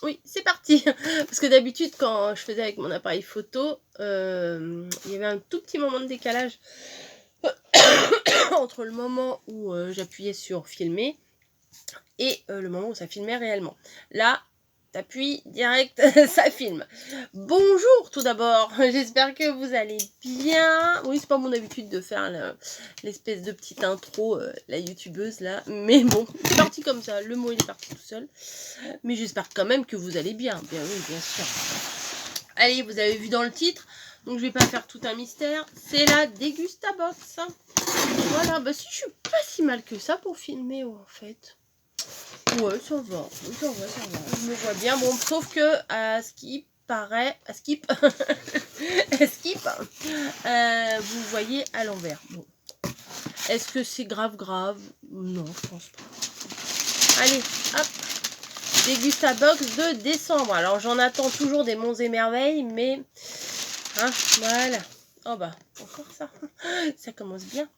Oui, c'est parti. Parce que d'habitude, quand je faisais avec mon appareil photo, il y avait un tout petit moment de décalage entre le moment où j'appuyais sur filmer et le moment où ça filmait réellement. Là, t'appuies direct, ça filme. Bonjour tout d'abord, j'espère que vous allez bien. Oui, c'est pas mon habitude de faire l'espèce de petite intro, la youtubeuse là, mais bon, c'est parti comme ça, le mot il est parti tout seul. Mais j'espère quand même que vous allez bien, bien oui, bien sûr. Allez, vous avez vu dans le titre, donc je vais pas faire tout un mystère, c'est la Dégustabox. Voilà, bah si je suis pas si mal que ça pour filmer en fait. Ouais, ça va, ça va, ça va. Je me vois bien. Bon, sauf que à ce qui paraît, à Skip, vous voyez à l'envers. Bon. Est-ce que c'est grave Non, je pense pas. Allez, hop. Dégustabox de décembre. Alors, j'en attends toujours des monts et merveilles, mais... Hein, voilà. Oh bah, encore ça. Ça commence bien.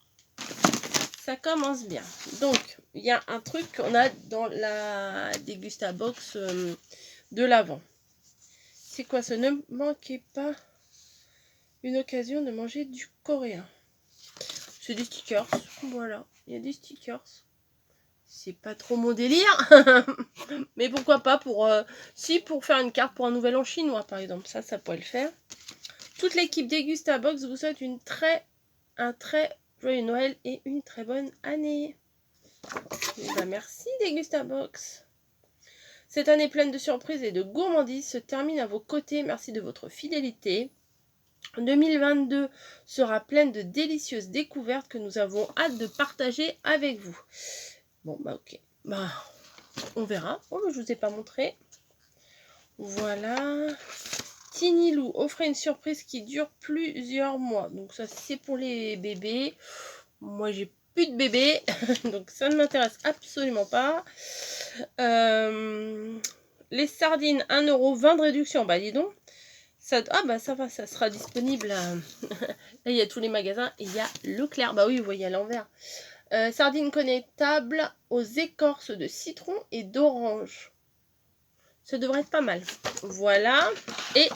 Ça commence bien. Donc, il y a un truc qu'on a dans la Dégustabox de l'avant. C'est quoi ça? Ne manquez pas une occasion de manger du coréen. C'est des stickers. Voilà, il y a des stickers. C'est pas trop mon délire. Mais pourquoi pas pour... si, pour faire une carte pour un nouvel an chinois, par exemple. Ça pourrait le faire. Toute l'équipe Dégustabox vous souhaite un très joyeux Noël et une très bonne année. Et bah merci Dégustabox. Cette année pleine de surprises et de gourmandises se termine à vos côtés. Merci de votre fidélité. 2022 sera pleine de délicieuses découvertes que nous avons hâte de partager avec vous. Bon bah ok. Bah on verra. Oh, je vous ai pas montré. Voilà. Tiny Lou offrait une surprise qui dure plusieurs mois. Donc ça c'est pour les bébés. Moi j'ai plus de bébés. Donc ça ne m'intéresse absolument pas. Les sardines 1,20 € de réduction. Bah dis donc. Ça, ah bah ça va, ça sera disponible. Là il y a tous les magasins. Et il y a Leclerc. Bah oui, vous voyez à l'envers. Sardines connétables aux écorces de citron et d'orange. Ça devrait être pas mal. Voilà. Et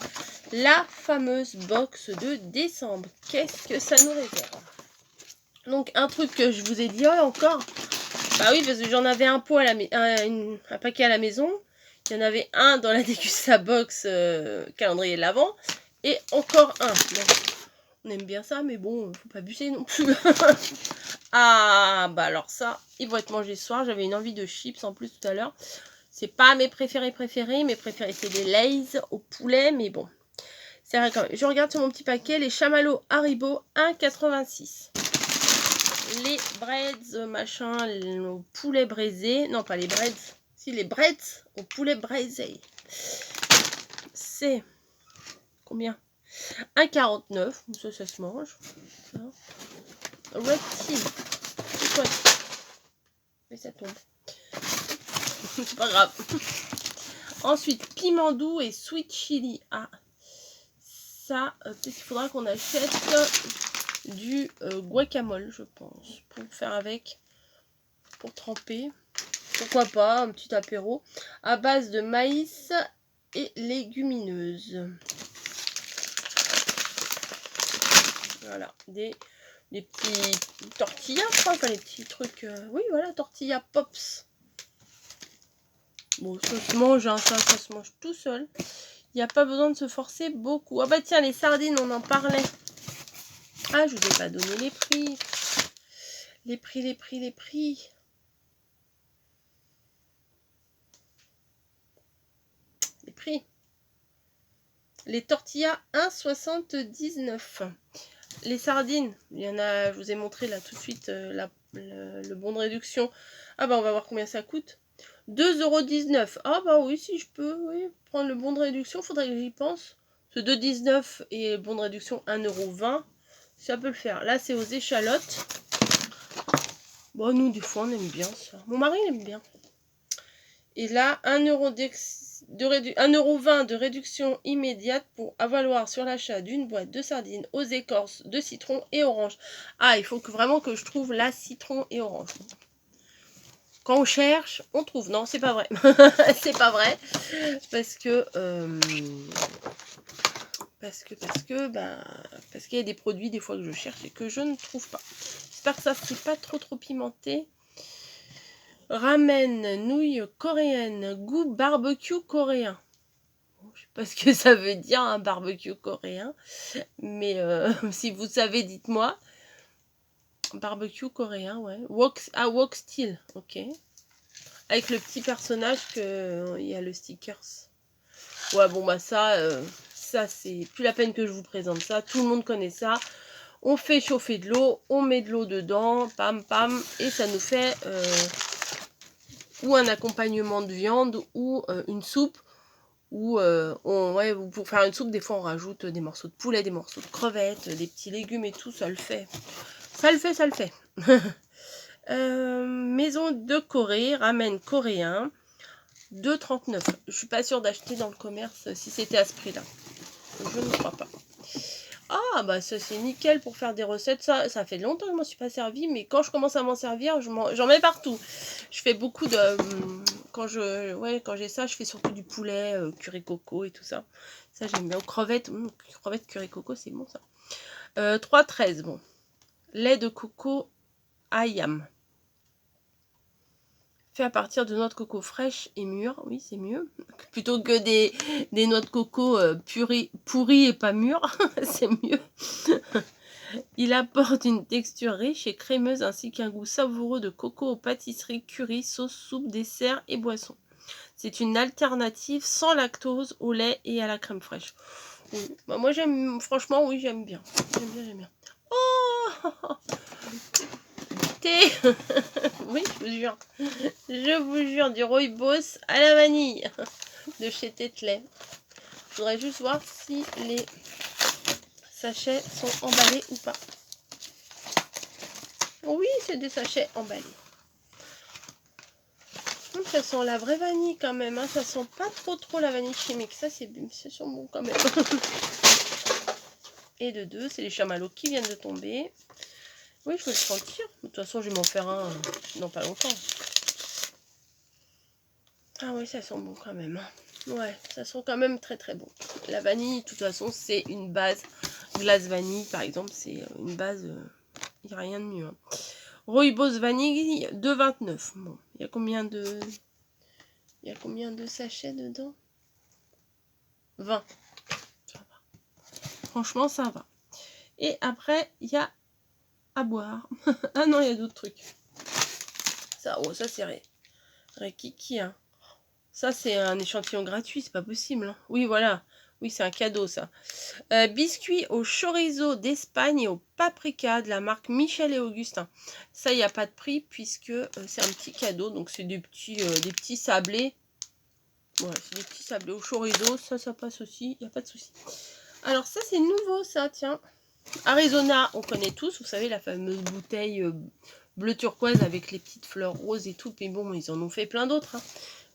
la fameuse box de décembre. Qu'est-ce que ça nous réserve? Donc un truc que je vous ai dit encore. Bah oui, parce que j'en avais un pot à un paquet à la maison. Il y en avait un dans la Dégustabox calendrier de l'Avent. Et encore un. Bon, on aime bien ça, mais bon, faut pas abuser non plus. Ah, bah alors ça, ils vont être mangés ce soir. J'avais une envie de chips en plus tout à l'heure. C'est pas mes préférés. Mes préférés, c'est des Lay's au poulet, mais bon. C'est vrai quand même. Je regarde sur mon petit paquet, les chamallows Haribo 1,86. Les breads, machin, au poulet braisé. Non, pas les breads. Si, les breads au poulet braisé. C'est combien? 1,49. Ça se mange. Reptile. C'est quoi? Mais ça tombe. C'est pas grave. Ensuite, piment doux et sweet chili. Ah, ça, peut-être qu'il faudra qu'on achète du guacamole, je pense, pour faire avec, pour tremper. Pourquoi pas, un petit apéro à base de maïs et légumineuses. Voilà, des petits tortillas, je crois, enfin les petits trucs. Oui, voilà, tortilla pops. Bon, ça se mange, hein, ça se mange tout seul. Il n'y a pas besoin de se forcer beaucoup. Ah bah tiens, les sardines, on en parlait. Ah, je vous ai pas donné les prix. Les prix. Les prix. Les tortillas 1,79. Les sardines, il y en a, je vous ai montré là tout de suite le bon de réduction. Ah bah on va voir combien ça coûte. 2,19 €. Ah bah oui, si je peux, oui, prendre le bon de réduction, faudrait que j'y pense. Ce 2,19 € et bon de réduction 1,20 €, ça peut le faire. Là c'est aux échalotes. Bon, nous des fois on aime bien ça. Mon mari aime bien. Et là, 1,20 € de réduction immédiate pour valoir sur l'achat d'une boîte de sardines aux écorces de citron et orange. Ah, il faut vraiment que je trouve la citron et orange. quand on cherche, on trouve. Non, c'est pas vrai. C'est pas vrai. Parce que... Parce qu'il y a des produits des fois que je cherche et que je ne trouve pas. J'espère que ça c'est pas trop pimenté. Ramen, nouilles coréennes, goût barbecue coréen. Je sais pas ce que ça veut dire un barbecue coréen, mais si vous savez, dites-moi. Barbecue coréen, ouais. Wok style, ok. Avec le petit personnage que il y a le stickers. Ouais, bon bah ça c'est plus la peine que je vous présente ça. Tout le monde connaît ça. On fait chauffer de l'eau, on met de l'eau dedans, pam pam, et ça nous fait ou un accompagnement de viande ou une soupe. Ou pour faire une soupe, des fois on rajoute des morceaux de poulet, des morceaux de crevettes, des petits légumes et tout, ça le fait. Ça le fait. Maison de Corée, ramen coréen, 2,39. Je suis pas sûre d'acheter dans le commerce si c'était à ce prix-là. Je ne crois pas. Ah, bah ça c'est nickel pour faire des recettes. Ça fait longtemps que je m'en suis pas servi, mais quand je commence à m'en servir, j'en mets partout. Je fais beaucoup de... quand j'ai ça, je fais surtout du poulet, curry coco et tout ça. Ça j'aime bien. Aux crevettes, crevettes curry coco, c'est bon ça. 3,13, bon. Lait de coco ayam. Fait à partir de noix de coco fraîches et mûres. Oui, c'est mieux. Plutôt que des noix de coco pourries et pas mûres. C'est mieux. Il apporte une texture riche et crémeuse ainsi qu'un goût savoureux de coco aux pâtisseries, curry, sauce, soupe, dessert et boissons. C'est une alternative sans lactose au lait et à la crème fraîche. Oui. Bah, moi j'aime, franchement oui j'aime bien. J'aime bien. Oh thé. Oui, je vous jure, du rooibos à la vanille de chez Tetley. Je voudrais juste voir si les sachets sont emballés ou pas. Oui, c'est des sachets emballés. Ça sent la vraie vanille quand même, hein. Ça sent pas trop la vanille chimique. Ça c'est bon quand même. Et de deux, c'est les chamallows qui viennent de tomber. Oui, je peux le sentir. De toute façon, je vais m'en faire un dans pas longtemps. Ah oui, ça sent bon quand même. Hein. Ouais, ça sent quand même très bon. La vanille, de toute façon, c'est une base. Glace vanille, par exemple, c'est une base. Il n'y a rien de mieux. Hein. Rooibos vanille, 2,29. Bon, il y a combien de sachets dedans? 20. Ça va. Franchement, ça va. Et après, il y a à boire. Ah non, il y a d'autres trucs. Ça, ça c'est Rekiki. Hein. Ça, c'est un échantillon gratuit, c'est pas possible. Hein. Oui, voilà. Oui, c'est un cadeau, ça. Biscuits au chorizo d'Espagne et au paprika de la marque Michel et Augustin. Ça, il n'y a pas de prix puisque c'est un petit cadeau. Donc, c'est des petits sablés. Voilà, c'est des petits sablés au chorizo. Ça passe aussi. Il n'y a pas de souci. Alors, ça, c'est nouveau, ça, tiens. Arizona, on connaît tous. Vous savez, la fameuse bouteille bleu turquoise avec les petites fleurs roses et tout. Mais bon, ils en ont fait plein d'autres. Hein.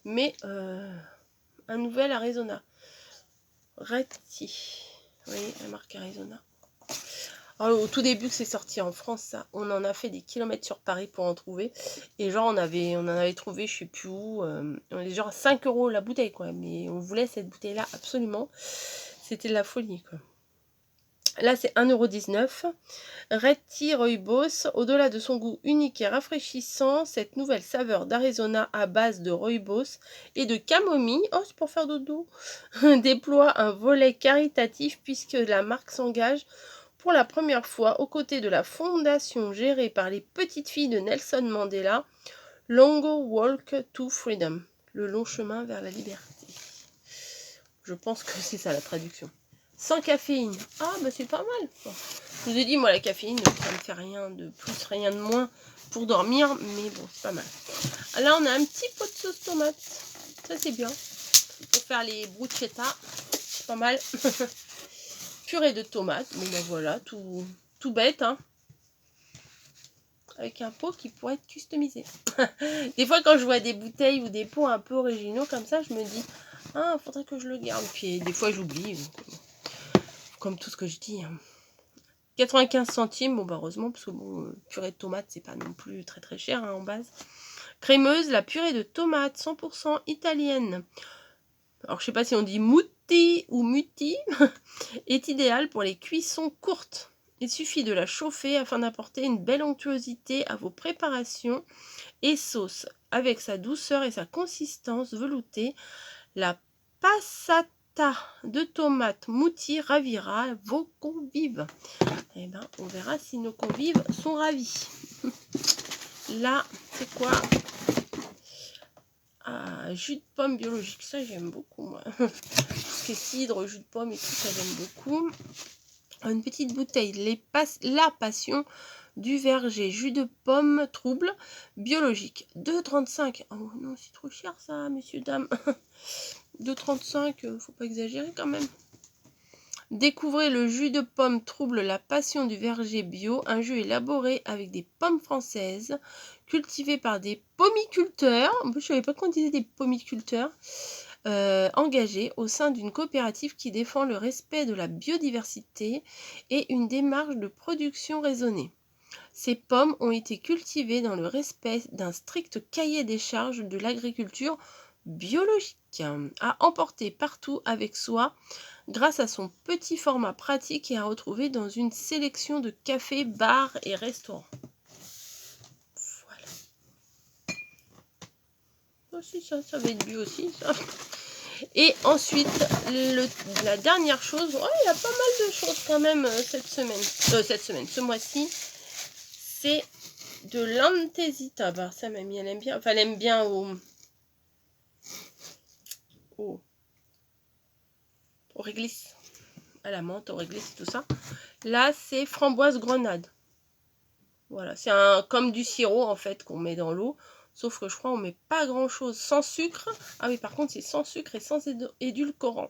Mais un nouvel Arizona. Retti. Oui, la marque Arizona. Alors, au tout début que c'est sorti en France, ça, on en a fait des kilomètres sur Paris pour en trouver. Et genre, on en avait trouvé, je sais plus où, on est genre à 5 € la bouteille, quoi. Mais on voulait cette bouteille-là absolument. C'était de la folie, quoi. Là, c'est 1,19 €. Red Tea Rooibos, au-delà de son goût unique et rafraîchissant, cette nouvelle saveur d'Arizona à base de rooibos et de camomille, oh c'est pour faire dodo, déploie un volet caritatif puisque la marque s'engage pour la première fois aux côtés de la fondation gérée par les petites filles de Nelson Mandela, Longo Walk to Freedom, le long chemin vers la liberté. Je pense que c'est ça la traduction. Sans caféine. Ah, bah c'est pas mal. Bon. Je vous ai dit, moi, la caféine, ça me fait rien de plus, rien de moins pour dormir. Mais bon, c'est pas mal. Là, on a un petit pot de sauce tomate. Ça, c'est bien. Pour faire les bruschetta. C'est pas mal. Purée de tomates. Bon, ben voilà, tout bête. Hein. Avec un pot qui pourrait être customisé. Des fois, quand je vois des bouteilles ou des pots un peu originaux comme ça, je me dis, ah, faudrait que je le garde. Puis des fois, j'oublie. Comme tout ce que je dis. Hein. 95 centimes, bon bah heureusement, parce que bon, purée de tomates, c'est pas non plus très cher hein, en base. Crémeuse, la purée de tomates 100% italienne. Alors, je sais pas si on dit mutti ou muti, est idéale pour les cuissons courtes. Il suffit de la chauffer afin d'apporter une belle onctuosité à vos préparations et sauces. Avec sa douceur et sa consistance veloutée, la passata de tomate mouti ravira vos convives. Eh ben, on verra si nos convives sont ravis. Là, c'est quoi? Ah, jus de pomme biologique, ça j'aime beaucoup moi. Tout ce qui est cidre, jus de pomme et tout ça j'aime beaucoup. Une petite bouteille, la passion du verger, jus de pomme trouble biologique. 2,35. Oh non, c'est trop cher ça, messieurs, dames. 2,35, faut pas exagérer quand même. Découvrez le jus de pomme trouble la passion du verger bio, un jus élaboré avec des pommes françaises, cultivées par des pommiculteurs. En plus, je savais pas qu'on disait des pommiculteurs. Engagés au sein d'une coopérative qui défend le respect de la biodiversité et une démarche de production raisonnée. Ces pommes ont été cultivées dans le respect d'un strict cahier des charges de l'agriculture biologique, à emporter partout avec soi grâce à son petit format pratique et à retrouver dans une sélection de cafés, bars et restaurants. Voilà. Aussi ça va être bio aussi, ça. Et ensuite, la dernière chose, oh, il y a pas mal de choses quand même ce mois-ci, c'est de l'antésita. Bah, ça, mamie, elle aime bien. Enfin, elle aime bien au réglisse, à la menthe, au réglisse et tout ça. Là, c'est framboise grenade. Voilà, c'est comme du sirop en fait qu'on met dans l'eau. Sauf que je crois qu'on met pas grand chose sans sucre. Ah oui, par contre, c'est sans sucre et sans édulcorant.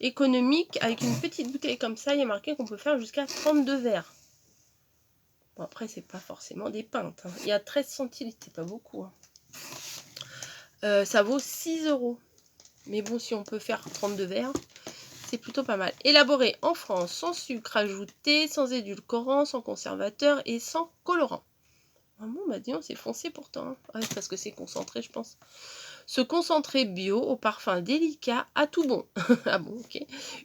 Économique, avec une petite bouteille comme ça, il y a marqué qu'on peut faire jusqu'à 32 verres. Bon, après, c'est pas forcément des pintes. Hein. Il y a 13 centilitres, c'est pas beaucoup. Hein. Ça vaut 6 €. Mais bon, si on peut faire 32 verres, c'est plutôt pas mal. Élaboré en France, sans sucre ajouté, sans édulcorant, sans conservateur et sans colorant. Ah bon, bah disons, c'est foncé pourtant. Hein. Ouais, parce que c'est concentré, je pense. Ce concentré bio au parfum délicat à tout bon. Ah bon, ok.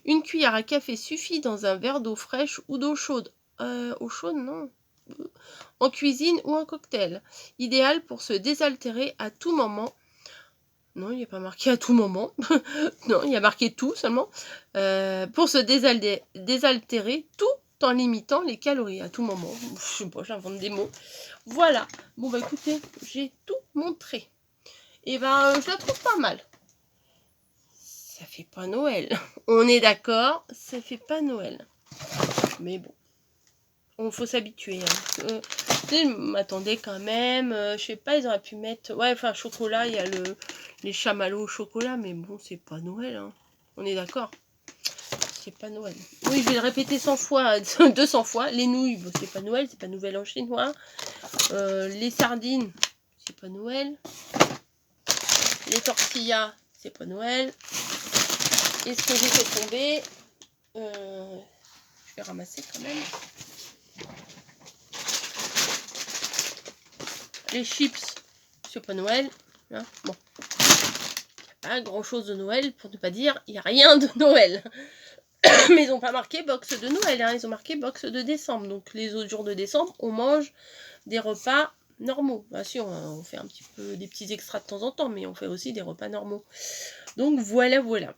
Une cuillère à café suffit dans un verre d'eau fraîche ou d'eau chaude. Eau chaude, non. En cuisine ou en cocktail. Idéal pour se désaltérer à tout moment. Non, il n'y a pas marqué à tout moment. Non, il y a marqué tout seulement. Pour se désaltérer tout en limitant les calories à tout moment. Je sais pas, j'invente des mots. Voilà. Bon, bah écoutez, j'ai tout montré. Et ben, je la trouve pas mal. Ça fait pas Noël. On est d'accord, ça fait pas Noël. Mais bon, il faut s'habituer. Hein. Je m'attendais quand même. Je sais pas, ils auraient pu mettre... Ouais, enfin, chocolat, il y a les chamallows au chocolat. Mais bon, c'est pas Noël. Hein. On est d'accord. C'est pas Noël. Oui, je vais le répéter 100 fois, 200 fois. Les nouilles, bon, c'est pas Noël, c'est pas Noël en chinois. Les sardines, c'est pas Noël. Les tortillas, c'est pas Noël. Et ce que j'ai fait tomber, je vais ramasser quand même. Les chips, c'est pas Noël. Hein, bon. Il n'y a pas grand chose de Noël, pour ne pas dire, il n'y a rien de Noël. Mais ils n'ont pas marqué box de Noël, hein, ils ont marqué box de décembre. Donc les autres jours de décembre, on mange des repas normaux. Bien sûr, on fait un petit peu des petits extras de temps en temps, mais on fait aussi des repas normaux. Donc voilà, voilà.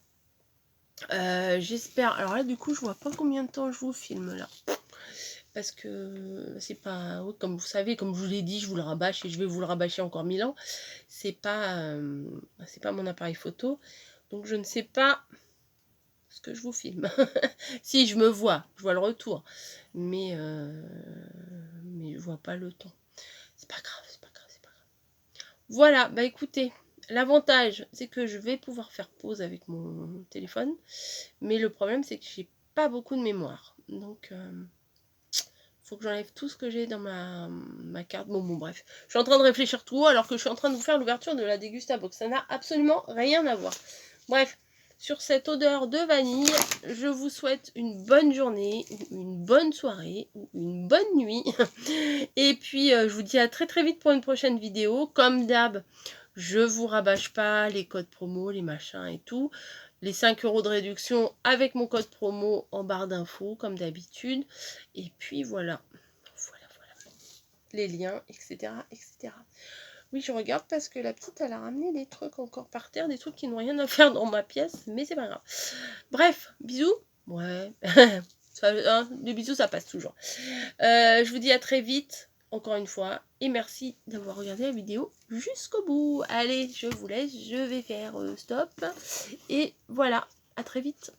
J'espère. Alors là, du coup, je vois pas combien de temps je vous filme là. Parce que c'est pas. Comme vous savez, comme je vous l'ai dit, je vous le rabâche et je vais vous le rabâcher encore 1000 ans. C'est pas mon appareil photo. Donc je ne sais pas ce que je vous filme. Si je me vois, je vois le retour. Mais je vois pas le temps. C'est pas grave, c'est pas grave, c'est pas grave. Voilà, bah écoutez. L'avantage, c'est que je vais pouvoir faire pause avec mon téléphone. Mais le problème, c'est que j'ai pas beaucoup de mémoire. Donc, faut que j'enlève tout ce que j'ai dans ma carte. Bon, bref. Je suis en train de réfléchir tout haut alors que je suis en train de vous faire l'ouverture de la Dégusta Box. Ça n'a absolument rien à voir. Bref, sur cette odeur de vanille, je vous souhaite une bonne journée, ou une bonne soirée, ou une bonne nuit. Et puis, je vous dis à très très vite pour une prochaine vidéo. Comme d'hab, je vous rabâche pas les codes promo, les machins et tout. Les 5 € de réduction avec mon code promo en barre d'infos, comme d'habitude. Et puis voilà. Voilà. Les liens, etc., etc. Oui, je regarde parce que la petite, elle a ramené des trucs encore par terre, des trucs qui n'ont rien à faire dans ma pièce, mais c'est pas grave. Bref, bisous. Ouais. Les bisous, ça passe toujours. Je vous dis à très vite, encore une fois, et merci d'avoir regardé la vidéo jusqu'au bout. Allez, je vous laisse, je vais faire stop. Et voilà, à très vite.